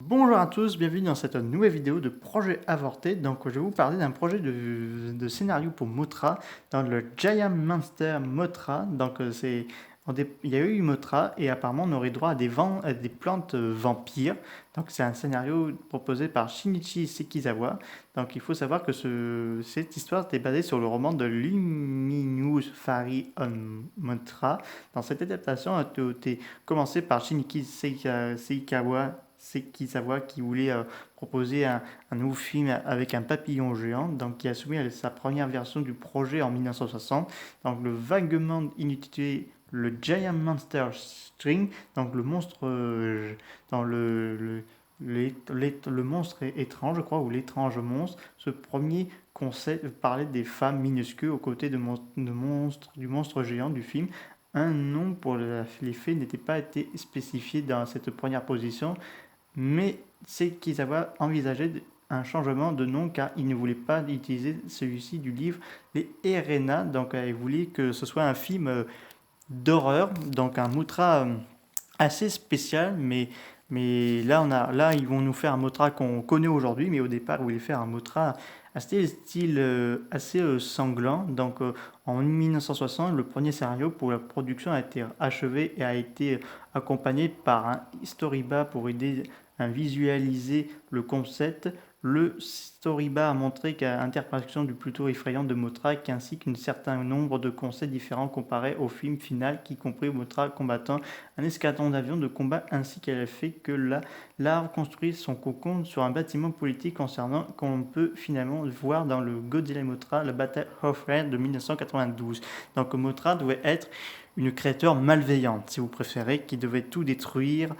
Bonjour à tous, bienvenue dans cette nouvelle vidéo de projet avorté. Donc je vais vous parler d'un projet de scénario pour Mothra dans le Giant Monster Mothra. Donc il y a eu Mothra et apparemment on aurait droit à des plantes vampires. Donc c'est un scénario proposé par Shinichi Sekizawa. Donc il faut savoir que cette histoire est basée sur le roman de Luminous Fairy on Mothra. Dans cette adaptation a été commencée par Shinichi Sekizawa qui voulait proposer un nouveau film avec un papillon géant, donc qui a soumis sa première version du projet en 1960, donc le vaguement inutile le Giant Monster String, donc le monstre dans le monstre étrange, je crois, ou l'étrange monstre. Ce premier concept parlait des femmes minuscules aux côtés du monstre géant du film. Un nom pour les faits n'était pas été spécifié dans cette première position, mais c'est qu'ils avaient envisagé un changement de nom car ils ne voulaient pas utiliser celui-ci du livre Les Erena, donc ils voulaient que ce soit un film d'horreur, donc un Mothra assez spécial, mais là ils vont nous faire un Mothra qu'on connaît aujourd'hui, mais au départ ils voulaient faire un Mothra assez sanglant. Donc en 1960, le premier scénario pour la production a été achevé et a été accompagné par un storyboard pour aider à visualiser le concept. Le storyboard a montré qu'à l'interprétation du plutôt effrayant de Mothra, ainsi qu'un certain nombre de concepts différents comparés au film final, qui compris Mothra combattant un escadron d'avions de combat, ainsi qu'elle a fait que l'art construit son cocon sur un bâtiment politique concernant qu'on peut finalement voir dans le Godzilla Mothra, la Battle of Earth de 1992. Donc Mothra devait être une créature malveillante, si vous préférez, qui devait tout détruire,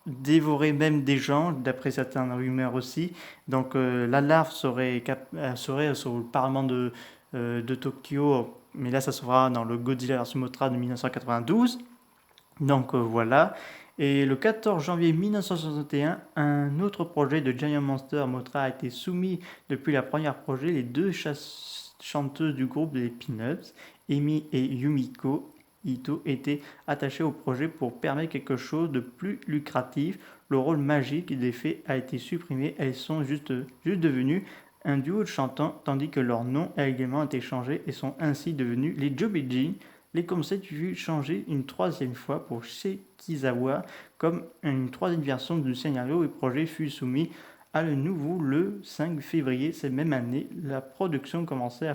dévorer même des gens, d'après certaines rumeurs aussi. Donc la larve serait sur le Parlement de Tokyo, mais là ça sera dans le Godzilla vs Mothra de 1992. Donc voilà. Et le 14 janvier 1961, un autre projet de Giant Monster Mothra a été soumis depuis la première projet. Les deux chanteuses du groupe des Peanuts, Emi et Yumiko Ito, étaient attachées au projet pour permettre quelque chose de plus lucratif. Le rôle magique des fées a été supprimé. Elles sont juste devenues un duo de chantants, tandis que leur nom a également été changé et sont ainsi devenus les Jobijin. Les concepts furent changés une troisième fois pour Sekizawa, comme une troisième version du scénario et projet fut soumis à le nouveau le 5 février cette même année. La production commençait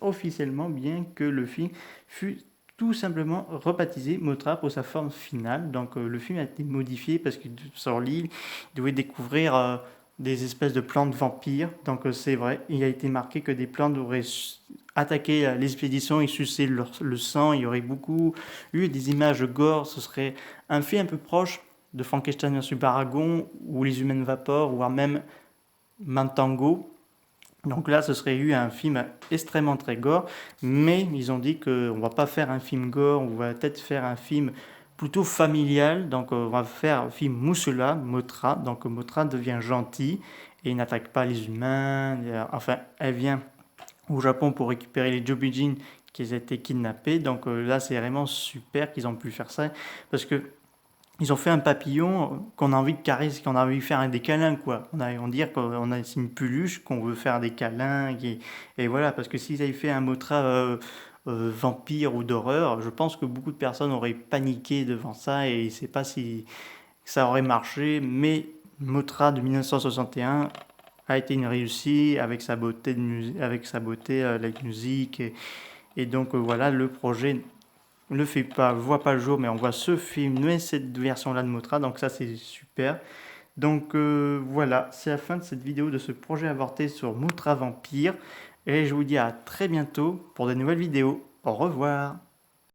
officiellement, bien que le film fut tout simplement rebaptisé Mothra pour sa forme finale. Donc le film a été modifié parce que sur l'île, il devait découvrir des espèces de plantes vampires. Donc c'est vrai, il a été marqué que des plantes auraient attaqué l'expédition et sucer le sang. Il y aurait beaucoup eu des images gore. Ce serait un film un peu proche de Frankenstein vs Paragon ou Les Humaines Vapor, voire même Mantango. Donc là, ce serait eu un film extrêmement très gore, mais ils ont dit qu'on va pas faire un film gore, on va peut-être faire un film plutôt familial. Donc on va faire un film Musula, Mothra. Donc Mothra devient gentille et n'attaque pas les humains. Enfin, elle vient au Japon pour récupérer les Jobijin qui ont été kidnappés. Donc là, c'est vraiment super qu'ils ont pu faire ça, parce que ils ont fait un papillon qu'on a envie de caresser, qu'on a envie de faire des câlins, quoi. On dirait qu'on a c'est une peluche, qu'on veut faire des câlins, et voilà, parce que s'ils avaient fait un Mothra vampire ou d'horreur, je pense que beaucoup de personnes auraient paniqué devant ça, et je ne sais pas si ça aurait marché, mais Mothra de 1961 a été une réussite avec sa beauté, la musique, et donc voilà, le projet ne fait pas, voit pas le jour, mais on voit ce film, mais cette version-là de Mothra, donc ça c'est super. Donc voilà, c'est la fin de cette vidéo de ce projet avorté sur Mothra Vampire, et je vous dis à très bientôt pour de nouvelles vidéos. Au revoir.